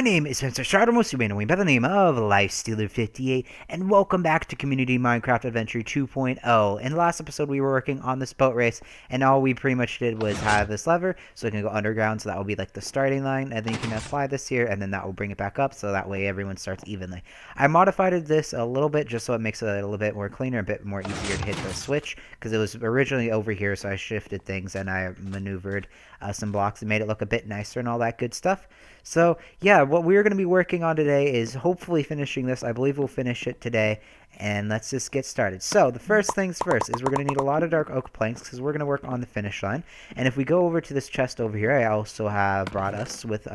name is Spencer Strott, most you may know me by the name of LifeStealer58, and welcome back to Community Minecraft Adventure 2.0. In the last episode, we were working on this boat race, and all we pretty much did was have this lever, so we can go underground, so that will be like the starting line, and then you can apply this here, and then that will bring it back up, so that way everyone starts evenly. I modified this a little bit, just so it makes it a little bit more cleaner, a bit more easier to hit the switch, because it was originally over here, so I shifted things, and I maneuvered some blocks and made it look a bit nicer and all that good stuff. So yeah, what we're going to be working on today is hopefully finishing this. I believe we'll finish it today, and let's just get started. So the first things first is we're going to need a lot of dark oak planks because we're going to work on the finish line. And if we go over to this chest over here, I also have brought us with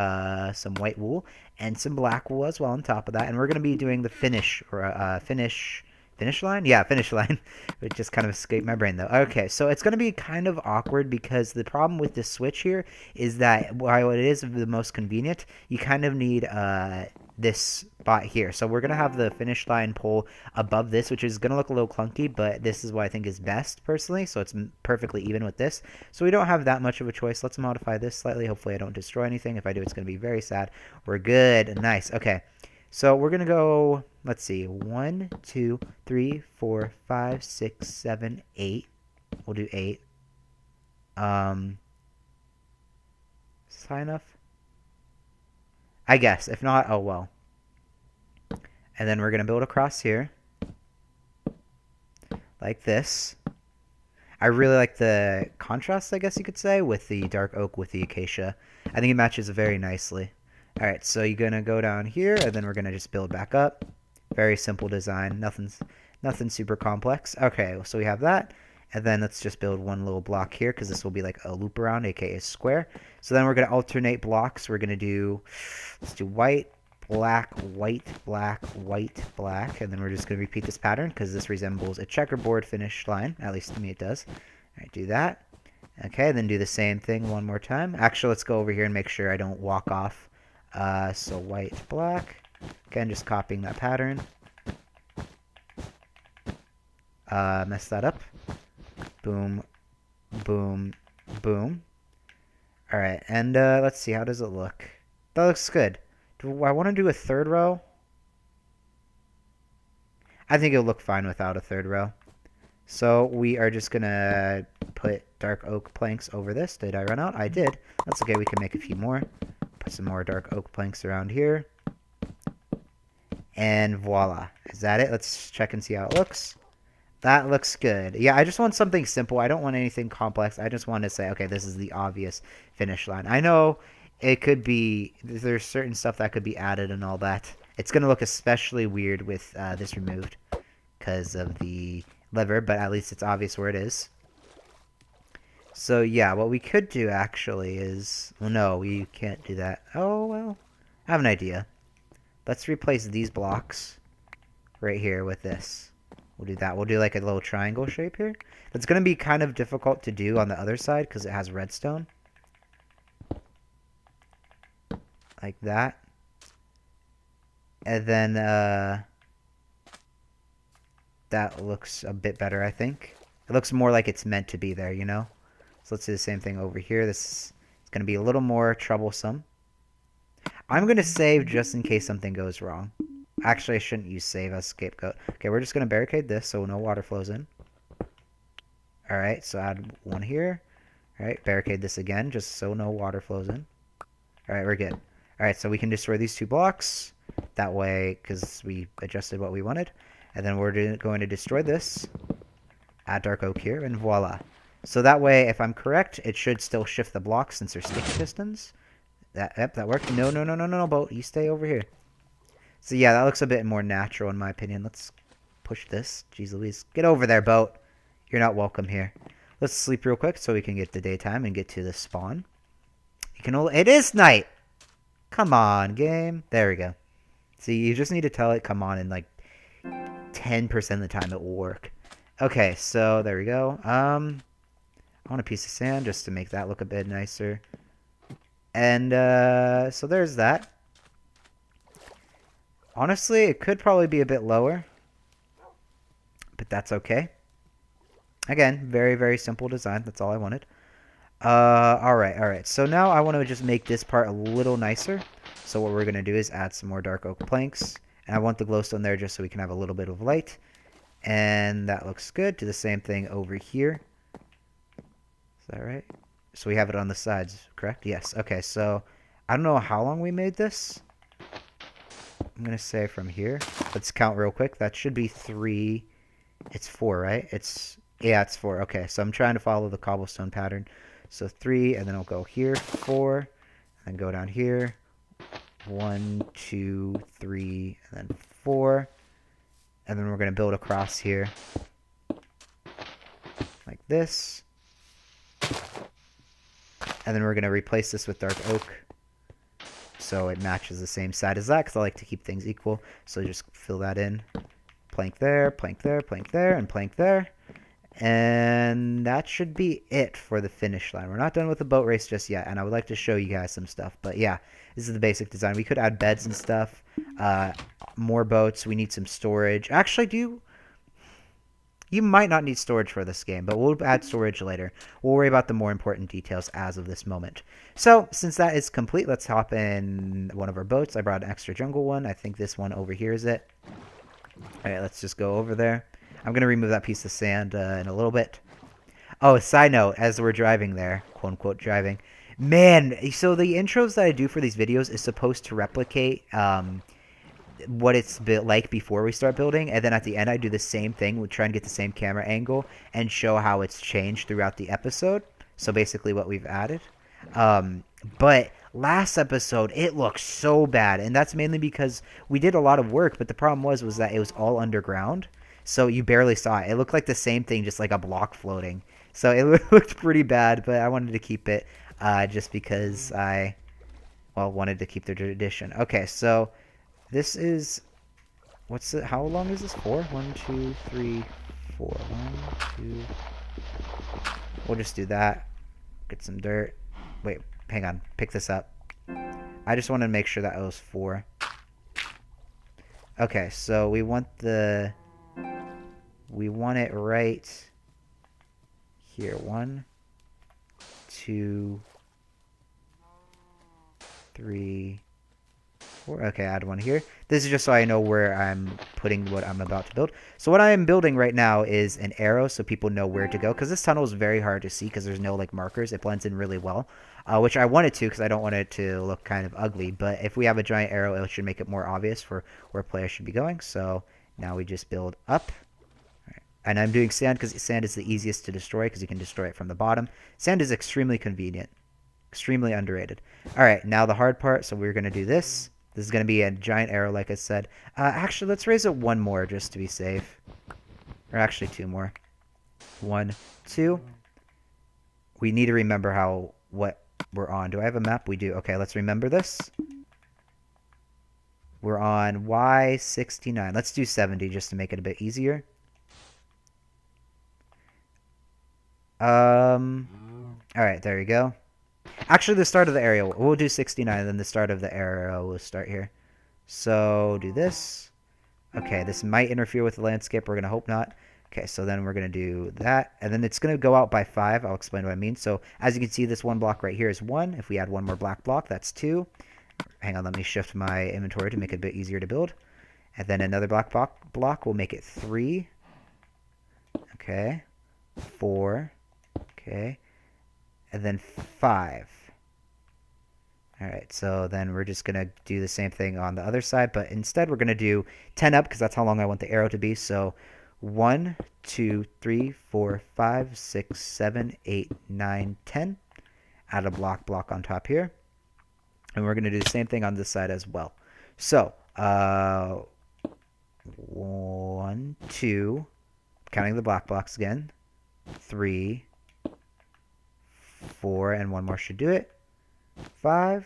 some white wool and some black wool as well on top of that. And we're going to be doing the finish line? Yeah, finish line. It just kind of escaped my brain, though. Okay, so it's going to be kind of awkward because the problem with this switch here is that while it is the most convenient, you kind of need this spot here. So we're going to have the finish line pole above this, which is going to look a little clunky, but this is what I think is best, personally, so it's perfectly even with this. So we don't have that much of a choice. Let's modify this slightly. Hopefully I don't destroy anything. If I do, it's going to be very sad. We're good. Nice. Okay. So we're going to go, let's see, 1, 2, 3, 4, 5, 6, 7, 8. We'll do 8. Is this high enough? I guess. If not, oh well. And then we're going to build across here. Like this. I really like the contrast, I guess you could say, with the dark oak with the acacia. I think it matches very nicely. Alright, so you're going to go down here, and then we're going to just build back up. Very simple design. Nothing super complex. Okay, so we have that. And then let's just build one little block here, because this will be like a loop around, aka square. So then we're going to alternate blocks. We're going to do, let's do white, black, white, black, white, black. And then we're just going to repeat this pattern, because this resembles a checkerboard finish line. At least to me it does. Alright, do that. Okay, then do the same thing one more time. Actually, let's go over here and make sure I don't walk off. So white, black. Again, just copying that pattern. Mess that up. Boom, boom, boom. Alright, and let's see, how does it look? That looks good. Do I want to do a third row? I think it'll look fine without a third row. So we are just going to put dark oak planks over this. Did I run out? I did. That's okay, we can make a few more. Put some more dark oak planks around here. And voila. Is that it? Let's check and see how it looks. That looks good. Yeah, I just want something simple. I don't want anything complex. I just want to say, okay, this is the obvious finish line. I know it could be, there's certain stuff that could be added and all that. It's going to look especially weird with this removed because of the lever, but at least it's obvious where it is. So yeah, what we could do actually is, well, no, we can't do that. Oh, well, I have an idea. Let's replace these blocks right here with this. We'll do that. We'll do like a little triangle shape here. That's going to be kind of difficult to do on the other side because it has redstone. Like that. And then that looks a bit better, I think. It looks more like it's meant to be there, you know? So let's do the same thing over here. This is going to be a little more troublesome. I'm going to save just in case something goes wrong. Actually, I shouldn't use save as scapegoat. Okay, we're just going to barricade this so no water flows in. Alright, so add one here. Alright, barricade this again just so no water flows in. Alright, we're good. Alright, so we can destroy these 2 blocks. That way, because we adjusted what we wanted. And then we're going to destroy this. Add dark oak here, and voila. So that way, if I'm correct, it should still shift the blocks since they're sticky pistons. Yep, that worked. No, boat. You stay over here. So yeah, that looks a bit more natural in my opinion. Let's push this. Jeez Louise. Get over there, boat. You're not welcome here. Let's sleep real quick so we can get to daytime and get to the spawn. It is night! Come on, game. There we go. See, you just need to tell it come on and like 10% of the time it will work. Okay, so there we go. I want a piece of sand just to make that look a bit nicer. And so there's that. Honestly, it could probably be a bit lower, but that's okay. Again, very, very simple design. That's all I wanted. Alright. So now I want to just make this part a little nicer. So what we're going to do is add some more dark oak planks. And I want the glowstone there just so we can have a little bit of light. And that looks good. Do the same thing over here. Is that right? So we have it on the sides, correct? Yes. Okay, so I don't know how long we made this. I'm going to say from here. Let's count real quick. That should be 3. It's 4, right? Yeah, it's 4. Okay, so I'm trying to follow the cobblestone pattern. So 3, and then I'll go here, 4, and go down here. 1, 2, 3, and then 4. And then we're going to build across here. Like this. And then we're going to replace this with dark oak. So it matches the same side as that, because I like to keep things equal. So just fill that in. Plank there, plank there, plank there, and plank there. And that should be it for the finish line. We're not done with the boat race just yet, and I would like to show you guys some stuff. But yeah, this is the basic design. We could add beds and stuff, more boats. We need some storage. Actually, you might not need storage for this game, but we'll add storage later. We'll worry about the more important details as of this moment. So, since that is complete, let's hop in one of our boats. I brought an extra jungle one. I think this one over here is it. Alright, let's just go over there. I'm going to remove that piece of sand in a little bit. Oh, side note, as we're driving there, quote-unquote driving, man, so the intros that I do for these videos is supposed to replicate what it's like before we start building, and then at the end I do the same thing. We try and get the same camera angle and show how it's changed throughout the episode. So basically what we've added. But last episode it looked so bad, and that's mainly because we did a lot of work, but the problem was that it was all underground, so you barely saw it. It looked like the same thing, just like a block floating. So it looked pretty bad, but I wanted to keep it just because I wanted to keep the tradition. Okay, so this is, how long is this for? 1, 2, 3, 4. 1, 2. We'll just do that. Get some dirt. Wait, hang on. Pick this up. I just want to make sure that it was 4. Okay, so we want it right here. 1, 2, 3, 4. Okay, add one here. This is just so I know where I'm putting what I'm about to build. So what I am building right now is an arrow so people know where to go, because this tunnel is very hard to see because there's no like markers. It blends in really well, which I wanted to because I don't want it to look kind of ugly. But if we have a giant arrow, it should make it more obvious for where players should be going. So now we just build up. And I'm doing sand because sand is the easiest to destroy because you can destroy it from the bottom. Sand is extremely convenient. Extremely underrated. Alright, now the hard part. So we're going to do this. This is going to be a giant arrow, like I said. Actually, let's raise it 1 more just to be safe. Or actually 2 more. 1, 2. We need to remember what we're on. Do I have a map? We do. Okay, let's remember this. We're on Y69. Let's do 70 just to make it a bit easier. Alright, there you go. Actually, the start of the area, we'll do 69, and then the start of the arrow will start here. So, do this. Okay, this might interfere with the landscape. We're going to hope not. Okay, so then we're going to do that. And then it's going to go out by 5. I'll explain what I mean. So, as you can see, this one block right here is 1. If we add 1 more black block, that's 2. Hang on, let me shift my inventory to make it a bit easier to build. And then another black block will make it 3. Okay. 4. Okay. And then 5. Alright, so then we're just going to do the same thing on the other side, but instead we're going to do 10 up because that's how long I want the arrow to be. So 1, 2, 3, 4, 5, 6, 7, 8, 9, 10. Add a block on top here. And we're going to do the same thing on this side as well. So, 1, 2, counting the black blocks again, 3, 4, and 1 more should do it. 5.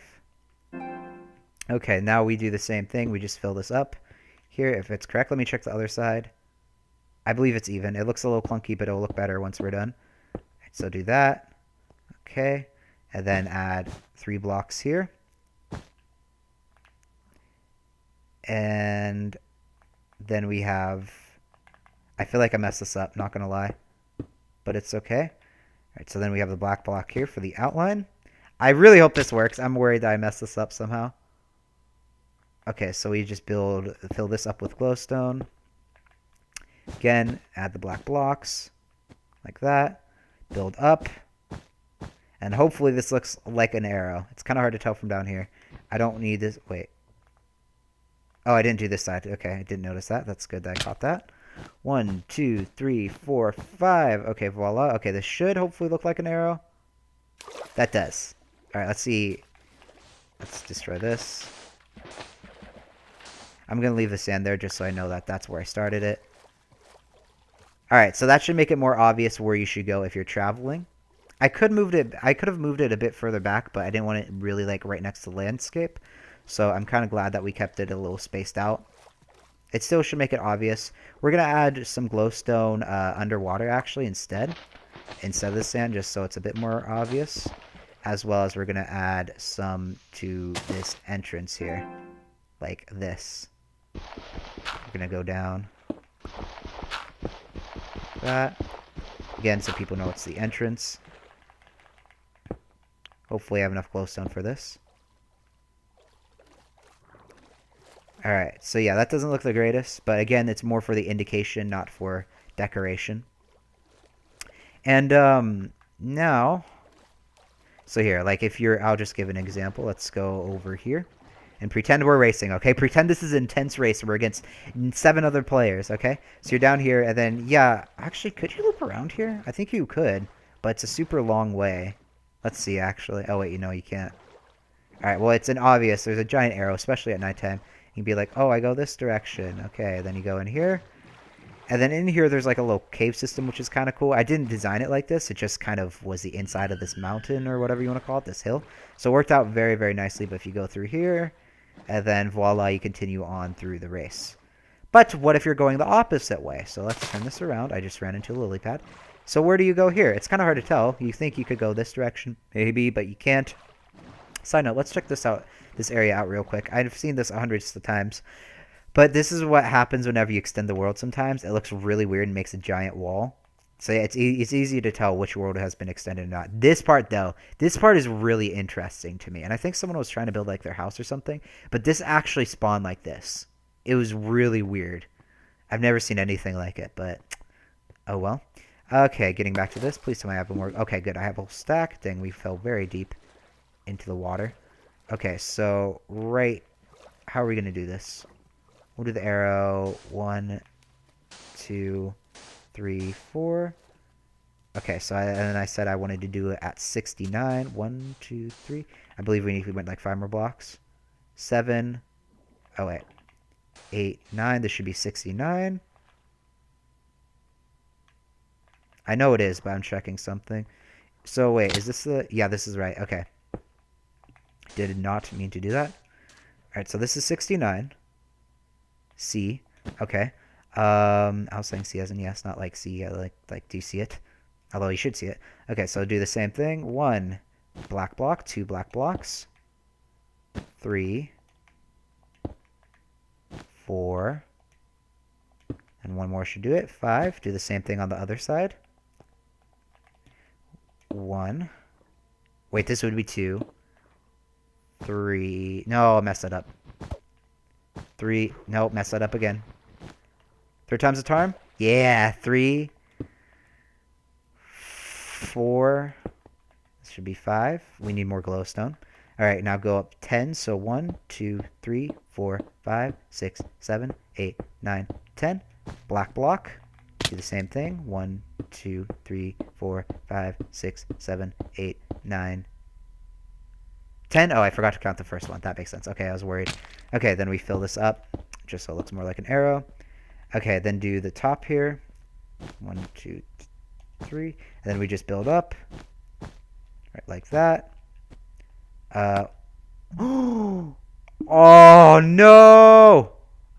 Okay, now we do the same thing. We just fill this up here if it's correct. Let me check the other side. I believe it's even. It looks a little clunky, but it'll look better once we're done. So do that. Okay, and then add 3 blocks here. And then we have, I feel like I messed this up, not gonna lie, but it's okay. Alright, so then we have the black block here for the outline. I really hope this works. I'm worried that I messed this up somehow. Okay, so we just fill this up with glowstone. Again, add the black blocks, like that. Build up. And hopefully this looks like an arrow. It's kind of hard to tell from down here. I don't need this. Wait. Oh, I didn't do this side. Okay, I didn't notice that. That's good that I caught that. 1, 2, 3, 4, 5. Okay, voila. Okay, this should hopefully look like an arrow. That does. Alright, let's see. Let's destroy this. I'm going to leave the sand there just so I know that that's where I started it. Alright, so that should make it more obvious where you should go if you're traveling. I could have moved it a bit further back, but I didn't want it really like right next to the landscape. So I'm kind of glad that we kept it a little spaced out. It still should make it obvious. We're going to add some glowstone underwater actually instead of the sand, just so it's a bit more obvious. As well as we're going to add some to this entrance here, like this. We're going to go down. That. Again, so people know it's the entrance. Hopefully I have enough glowstone for this. Alright, so yeah, that doesn't look the greatest, but again, it's more for the indication, not for decoration. And now, so here, like if you're, I'll just give an example. Let's go over here and pretend we're racing, okay? Pretend this is an intense race. We're against 7 other players, okay? So you're down here, and then, yeah, actually, could you loop around here? I think you could, but it's a super long way. Let's see, actually. Oh, wait, you can't. Alright, well, it's an obvious. There's a giant arrow, especially at nighttime. You can be like, oh, I go this direction. Okay, then you go in here. And then in here, there's like a little cave system, which is kind of cool. I didn't design it like this. It just kind of was the inside of this mountain or whatever you want to call it, this hill. So it worked out very, very nicely. But if you go through here, and then voila, you continue on through the race. But what if you're going the opposite way? So let's turn this around. I just ran into a lily pad. So where do you go here? It's kind of hard to tell. You think you could go this direction, maybe, but you can't. Side note, let's check this area out real quick. I've seen this hundreds of times. But this is what happens whenever you extend the world sometimes. It looks really weird and makes a giant wall. So yeah, it's easy to tell which world has been extended or not. This part, though, this part is really interesting to me. And I think someone was trying to build like their house or something. But this actually spawned like this. It was really weird. I've never seen anything like it, but oh well. Okay, getting back to this. Please tell me I have more. Okay, good. I have a whole stack. Dang, we fell very deep into the water. Okay, so how are we going to do this? We'll do the arrow. 1, 2, 3, 4. Okay, so and then I said I wanted to do it at 69. 1, 2, 3. I believe we went like 5 more blocks. 7. Oh, wait. 8, 9. This should be 69. I know it is, but I'm checking something. So, wait. Is this the... Yeah, this is right. Okay. Did not mean to do that. Alright, so this is 69. C. Okay. I was saying C as in yes, not like C. Like, do you see it? Although you should see it. Okay, so do the same thing. 1 black block, 2 black blocks, 3, 4, and 1 more should do it. 5. Do the same thing on the other side. 1. Wait, this would be 2. 3. No, I messed that up. 3. No, messed that up again. 3 times the charm? Yeah, 3. 4. This should be 5. We need more glowstone. Alright, now go up 10. So 1, 2, 3, 4, 5, 6, 7, 8, 9, 10. Black block. Do the same thing. 1, 2, 3, 4, 5, 6, 7, 8, 9, 10. Oh, I forgot to count the first one. That makes sense. Okay, I was worried. Okay, then we fill this up just so it looks more like an arrow. Okay, then do the top here. 1, 2, 3. And then we just build up. Right, like that. Oh no!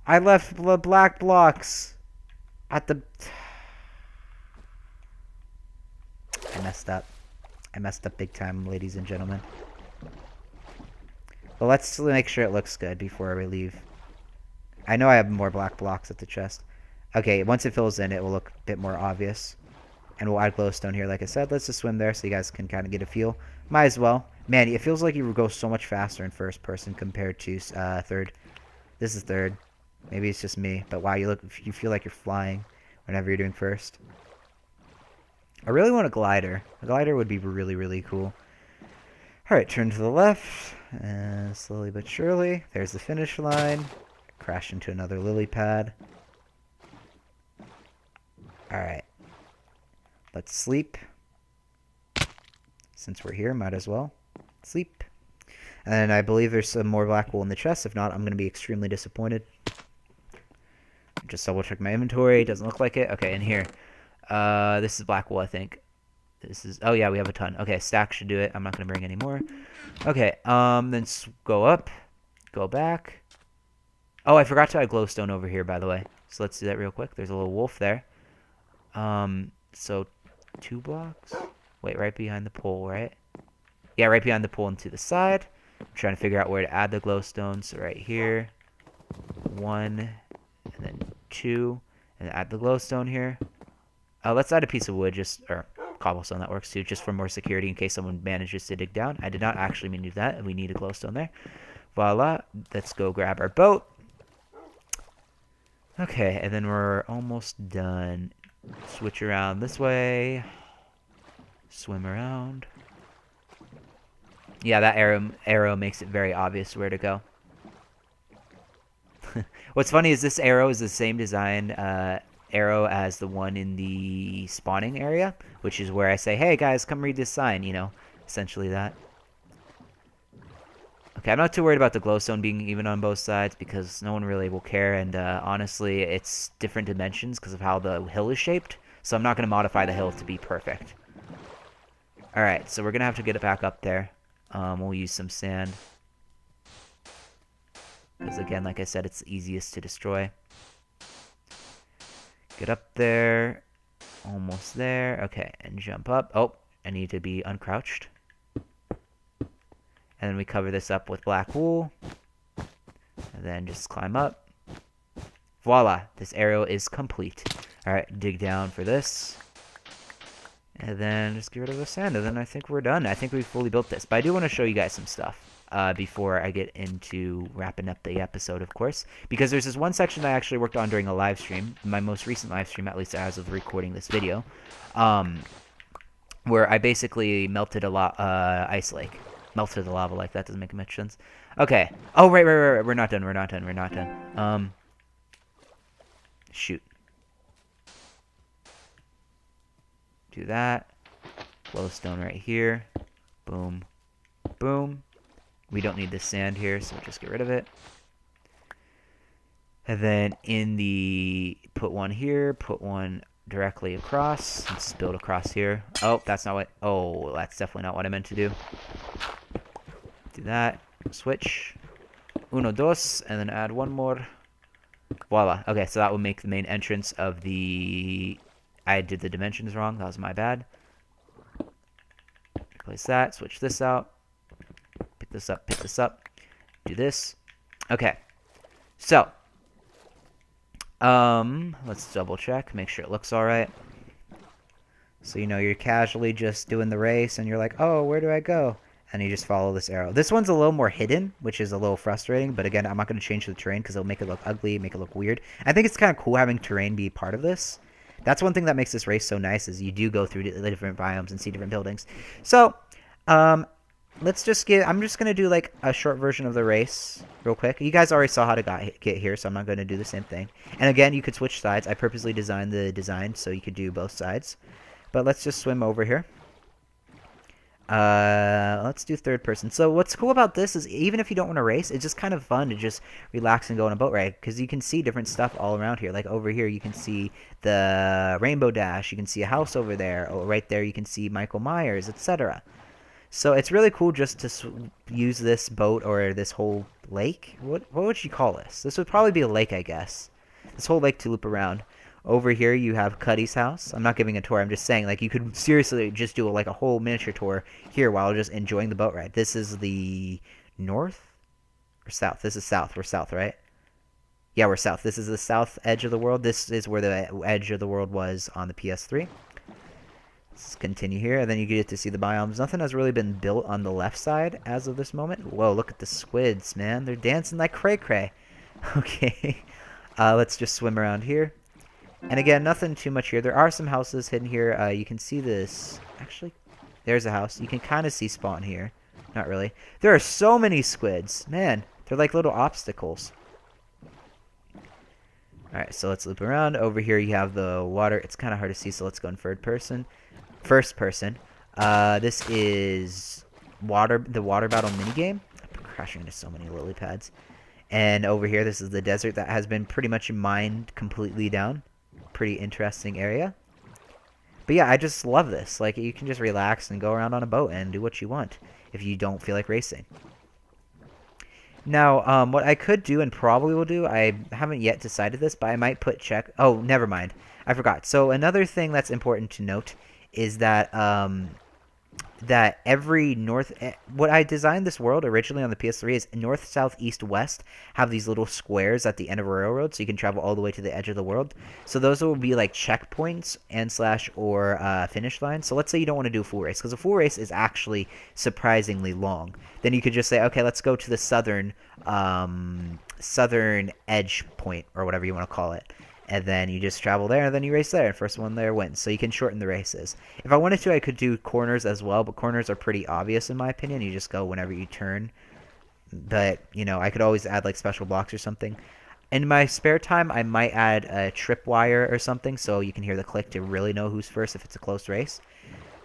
I left the black blocks at the... I messed up. I messed up big time, ladies and gentlemen. Well, let's make sure it looks good before we leave. I know I have more black blocks at the chest. Okay, once it fills in, it will look a bit more obvious. And we'll add glowstone here, like I said. Let's just swim there so you guys can kind of get a feel. Might as well. Man, it feels like you go so much faster in first person compared to third. This is third. Maybe it's just me, but wow, you feel like you're flying whenever you're doing first. I really want a glider. A glider would be really, really cool. Alright, turn to the left, and slowly but surely, there's the finish line. Crash into another lily pad. Alright. Let's sleep. Since we're here, might as well. Sleep. And I believe there's some more black wool in the chest. If not, I'm going to be extremely disappointed. Just double check my inventory. Doesn't look like it. Okay, in here. This is black wool, I think. This is... Oh, yeah, we have a ton. Okay, stack should do it. I'm not going to bring any more. Okay, then go up. Go back. Oh, I forgot to add glowstone over here, by the way. So let's do that real quick. There's a little wolf there. So 2 blocks. Wait, right behind the pole, right? Yeah, right behind the pole and to the side. I'm trying to figure out where to add the glowstone. So right here. 1, and then 2, and add the glowstone here. Let's add a piece of wood, or cobblestone, that works too, just for more security in case someone manages to dig down. I did not actually mean to do that, and we need a glowstone there. Voila. Let's go grab our boat. Okay, and then we're almost done. Switch around this way. Swim around. Yeah, that arrow makes it very obvious where to go. What's funny is this arrow is the same design arrow as the one in the spawning area, which is where I say, hey guys, come read this sign, you know, essentially that. Okay, I'm not too worried about the glowstone being even on both sides because no one really will care, and honestly, it's different dimensions because of how the hill is shaped, so I'm not going to modify the hill to be perfect. Alright, so we're going to have to get it back up there. We'll use some sand. Because again, like I said, it's the easiest to destroy. Get up there. Almost there. Okay, and jump up. Oh, I need to be uncrouched. And then we cover this up with black wool. And then just climb up. Voila, this arrow is complete. Alright, dig down for this. And then just get rid of the sand. And then I think we're done. I think we've fully built this. But I do want to show you guys some stuff before I get into wrapping up the episode, of course. Because there's this one section that I actually worked on during a live stream. My most recent live stream, at least as of recording this video. Where I basically melted a ice lake. Melted the lava like that doesn't make much sense. Okay. Oh, right. We're not done. We're not done. Shoot. Do that. Glowstone right here. Boom. Boom. We don't need this sand here, so we'll just get rid of it. And then in the... Put one here. Put one directly across. Let's just build across here. Oh, that's not what... Oh, that's definitely not what I meant to do. Do that. Switch. Uno, dos. And then add one more. Voila. Okay, so that will make the main entrance of the... I did the dimensions wrong. That was my bad. Replace that. Switch this out. Pick this up. Pick this up. Do this. Okay. So. Let's double check. Make sure it looks alright. So, you know, you're casually just doing the race and you're like, oh, where do I go? And you just follow this arrow. This one's a little more hidden, which is a little frustrating. But again, I'm not going to change the terrain because it'll make it look ugly, make it look weird. I think it's kind of cool having terrain be part of this. That's one thing that makes this race so nice is you do go through the different biomes and see different buildings. So, let's just I'm just going to do like a short version of the race real quick. You guys already saw how to get here, so I'm not going to do the same thing. And again, you could switch sides. I purposely designed the design so you could do both sides. But let's just swim over here. Let's do third person. So what's cool about this is even if you don't want to race, it's just kind of fun to just relax and go on a boat ride because you can see different stuff all around here. Like over here, you can see the Rainbow Dash. You can see a house over there. Oh, right there, you can see Michael Myers, etc. So it's really cool just to use this boat or this whole lake. What would you call this? This would probably be a lake, I guess. This whole lake to loop around. Over here, you have Cuddy's house. I'm not giving a tour. I'm just saying, like, you could seriously just do, like, a whole miniature tour here while just enjoying the boat ride. This is the north or south? This is south. We're south, right? Yeah, we're south. This is the south edge of the world. This is where the edge of the world was on the PS3. Let's continue here, and then you get to see the biomes. Nothing has really been built on the left side as of this moment. Whoa, look at the squids, man. They're dancing like cray-cray. Okay. Let's just swim around here. And again, nothing too much here. There are some houses hidden here. You can see this. Actually, there's a house. You can kind of see spawn here. Not really. There are so many squids. Man, they're like little obstacles. Alright, so let's loop around. Over here you have the water. It's kind of hard to see, so let's go in third person. First person. This is the water battle minigame. I'm crashing into so many lily pads. And over here, this is the desert that has been pretty much mined completely down. Pretty interesting area. But yeah, I just love this. Like, you can just relax and go around on a boat and do what you want if you don't feel like racing. Now, what I could do and probably will do, I haven't yet decided this, but I might put check. Oh, never mind. I forgot. So another thing that's important to note is that that every what I designed this world originally on the PS3 is north, south, east, west have these little squares at the end of a railroad, so you can travel all the way to the edge of the world. So those will be like checkpoints and slash or finish lines. So let's say you don't want to do a full race, because a full race is actually surprisingly long. Then you could just say, okay, let's go to the southern edge point, or whatever you want to call it. And then you just travel there, and then you race there, and first one there wins. So you can shorten the races. If I wanted to, I could do corners as well, but corners are pretty obvious in my opinion. You just go whenever you turn. But, you know, I could always add, like, special blocks or something. In my spare time, I might add a tripwire or something, so you can hear the click to really know who's first if it's a close race.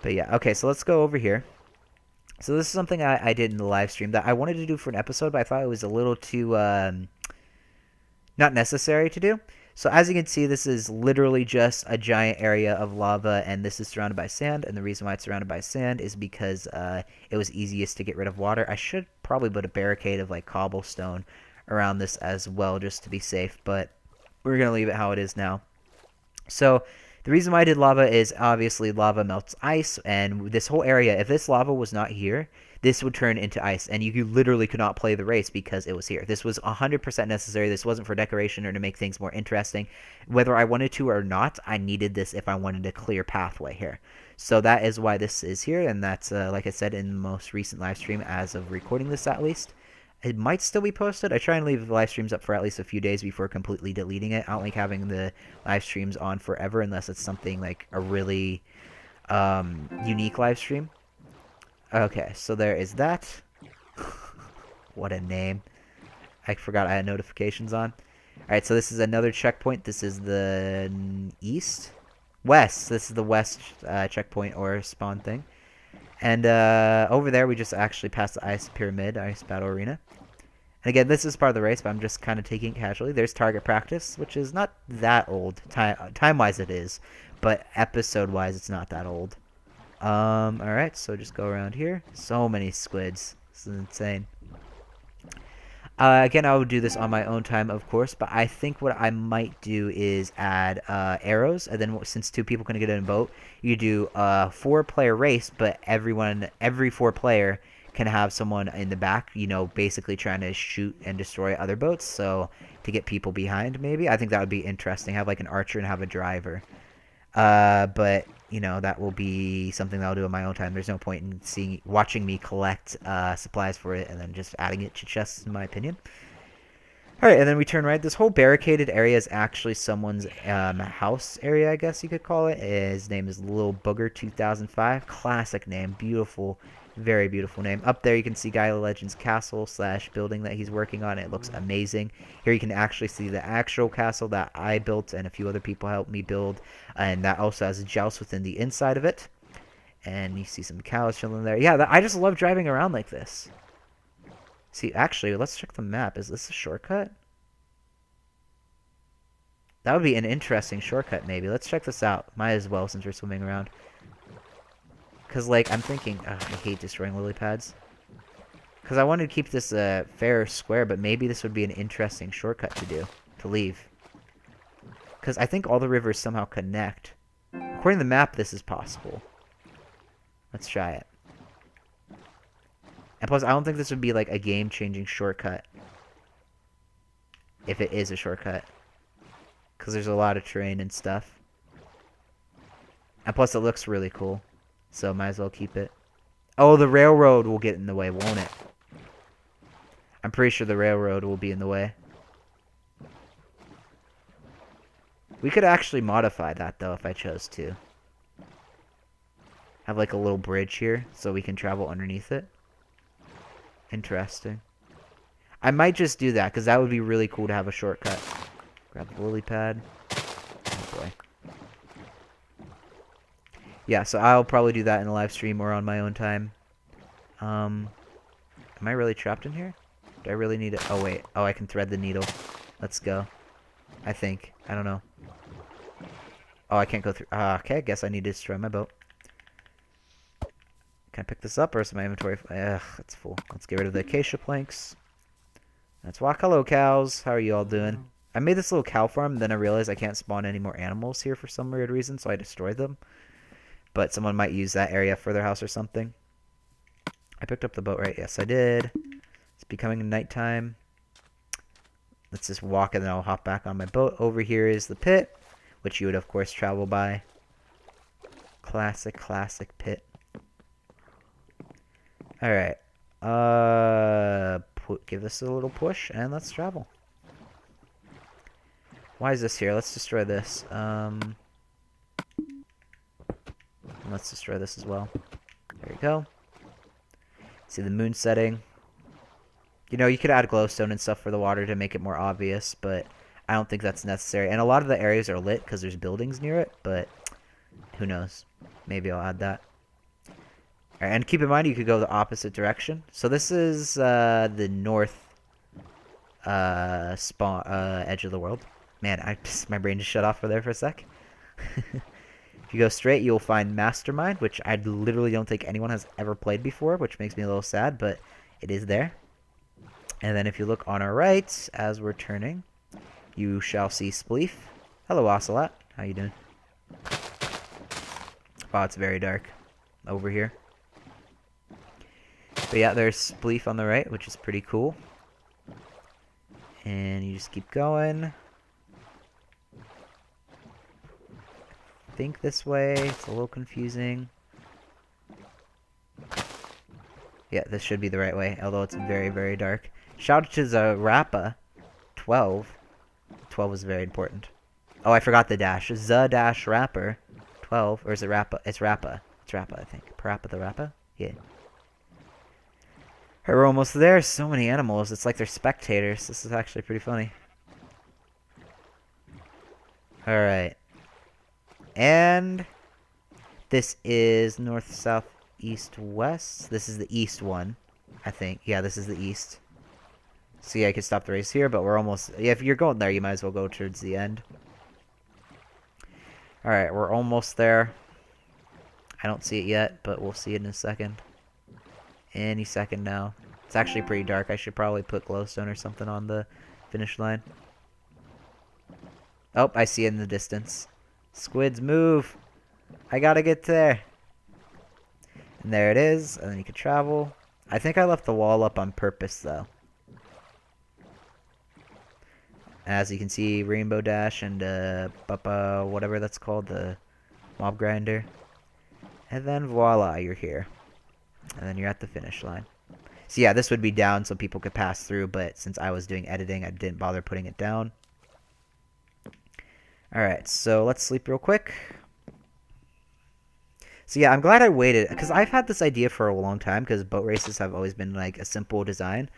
But yeah, okay, so let's go over here. So this is something I did in the live stream that I wanted to do for an episode, but I thought it was a little too not necessary to do. So as you can see, this is literally just a giant area of lava, and this is surrounded by sand. And the reason why it's surrounded by sand is because it was easiest to get rid of water. I should probably put a barricade of like cobblestone around this as well, just to be safe. But we're gonna leave it how it is now. So the reason why I did lava is obviously lava melts ice, and this whole area, if this lava was not here, this would turn into ice, and you literally could not play the race because it was here. This was 100% necessary. This wasn't for decoration or to make things more interesting. Whether I wanted to or not, I needed this if I wanted a clear pathway here. So that is why this is here, and that's, like I said, in the most recent live stream as of recording this at least. It might still be posted. I try and leave the live streams up for at least a few days before completely deleting it. I don't like having the live streams on forever unless it's something like a really unique live stream. Okay, so there is that. What a name. I forgot I had notifications on. Alright, so this is another checkpoint. This is the west. This is the west checkpoint or spawn thing. And over there, we just actually passed the ice pyramid, ice battle arena. And again, this is part of the race, but I'm just kind of taking it casually. There's target practice, which is not that old. Time-wise, it is. But episode-wise, it's not that old. Alright, so just go around here. So many squids. This is insane. Again, I would do this on my own time, of course, but I think what I might do is add arrows, and then since 2 people can get in a boat, you do a 4-player race, but every 4 player can have someone in the back, you know, basically trying to shoot and destroy other boats, so to get people behind, maybe. I think that would be interesting, have like an archer and have a driver. But, you know, that will be something that I'll do in my own time. There's no point in watching me collect supplies for it and then just adding it to chests, in my opinion. Alright, and then we turn right. This whole barricaded area is actually someone's house area, I guess you could call it. His name is Lil Booger 2005. Classic name. Beautiful. Very beautiful name. Up there you can see Guy Legend's castle / building that he's working on. It looks amazing. Here you can actually see the actual castle that I built and a few other people helped me build. And that also has a joust within the inside of it. And you see some cows chilling there. Yeah, I just love driving around like this. See, actually, let's check the map. Is this a shortcut? That would be an interesting shortcut, maybe. Let's check this out. Might as well, since we're swimming around. Because, like, I'm thinking... I hate destroying lily pads. Because I wanted to keep this fair square, but maybe this would be an interesting shortcut to do. To leave. Because I think all the rivers somehow connect. According to the map, this is possible. Let's try it. And plus, I don't think this would be, like, a game-changing shortcut. If it is a shortcut. Because there's a lot of terrain and stuff. And plus, it looks really cool. So, might as well keep it. Oh, the railroad will get in the way, won't it? I'm pretty sure the railroad will be in the way. We could actually modify that, though, if I chose to. Have, like, a little bridge here so we can travel underneath it. Interesting. I might just do that, because that would be really cool to have a shortcut. Grab the lily pad. Oh, boy. Yeah, so I'll probably do that in a live stream or on my own time. Am I really trapped in here? Do I really need it? Oh, wait. Oh, I can thread the needle. Let's go. I think. I don't know. Oh, I can't go through. Okay, I guess I need to destroy my boat. Can I pick this up, or is my inventory... Ugh, it's full. Let's get rid of the acacia planks. Let's walk. Hello, cows. How are you all doing? I made this little cow farm, and then I realized I can't spawn any more animals here for some weird reason, so I destroyed them. But someone might use that area for their house or something. I picked up the boat, right? Yes, I did. It's becoming nighttime. Let's just walk, and then I'll hop back on my boat. Over here is the pit, which you would, of course, travel by. Classic pit. Alright. Give this a little push, and let's travel. Why is this here? Let's destroy this. Let's destroy this as well. There we go. See the moon setting. You know, you could add glowstone and stuff for the water to make it more obvious, but I don't think that's necessary. And a lot of the areas are lit because there's buildings near it, but who knows? Maybe I'll add that. Alright, and keep in mind you could go the opposite direction. So this is the north edge of the world. Man, my brain just shut off for there for a sec. If you go straight, you'll find Mastermind, which I literally don't think anyone has ever played before, which makes me a little sad, but it is there. And then if you look on our right, as we're turning, you shall see Spleef. Hello, Ocelot. How you doing? Oh, it's very dark over here. But yeah, there's Spleef on the right, which is pretty cool. And you just keep going. Think this way. It's a little confusing. Yeah, this should be the right way, although it's very, very dark. Shout out to Zarappa 12. 12 is very important. Oh, I forgot the dash. The-Rapper 12. Or is it Rappa? It's Rappa. It's Rappa, I think. Parappa the Rappa? Yeah. We're almost there. So many animals. It's like they're spectators. This is actually pretty funny. Alright. And this is north, south, east, west. This is the east one, I think. Yeah, this is the east. So yeah, I could stop the race here, but we're almost... Yeah, if you're going there, you might as well go towards the end. Alright, we're almost there. I don't see it yet, but we'll see it in a second. Any second now. It's actually pretty dark. I should probably put glowstone or something on the finish line. Oh, I see it in the distance. Squids, move! I gotta get there. And there it is, and then you can travel. I think I left the wall up on purpose, though. As you can see, Rainbow Dash and whatever that's called, the mob grinder. And then voila, you're here. And then you're at the finish line. So yeah, this would be down so people could pass through, but since I was doing editing, I didn't bother putting it down. Alright, so let's sleep real quick. So yeah, I'm glad I waited, because I've had this idea for a long time, because boat races have always been like a simple design.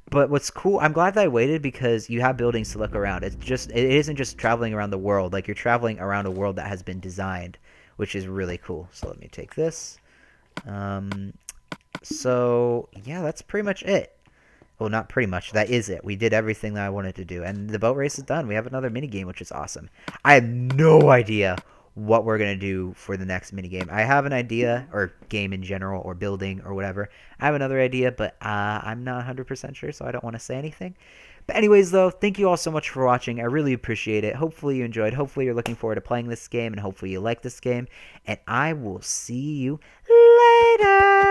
But what's cool, I'm glad that I waited because you have buildings to look around. It isn't just traveling around the world, like you're traveling around a world that has been designed, which is really cool. So let me take this. So yeah, that's pretty much it. Well, not pretty much. That is it. We did everything that I wanted to do. And the boat race is done. We have another minigame, which is awesome. I have no idea what we're going to do for the next minigame. I have an idea, or game in general, or building, or whatever. I have another idea, but I'm not 100% sure, so I don't want to say anything. But anyways, though, thank you all so much for watching. I really appreciate it. Hopefully you enjoyed. Hopefully you're looking forward to playing this game, and hopefully you like this game. And I will see you later!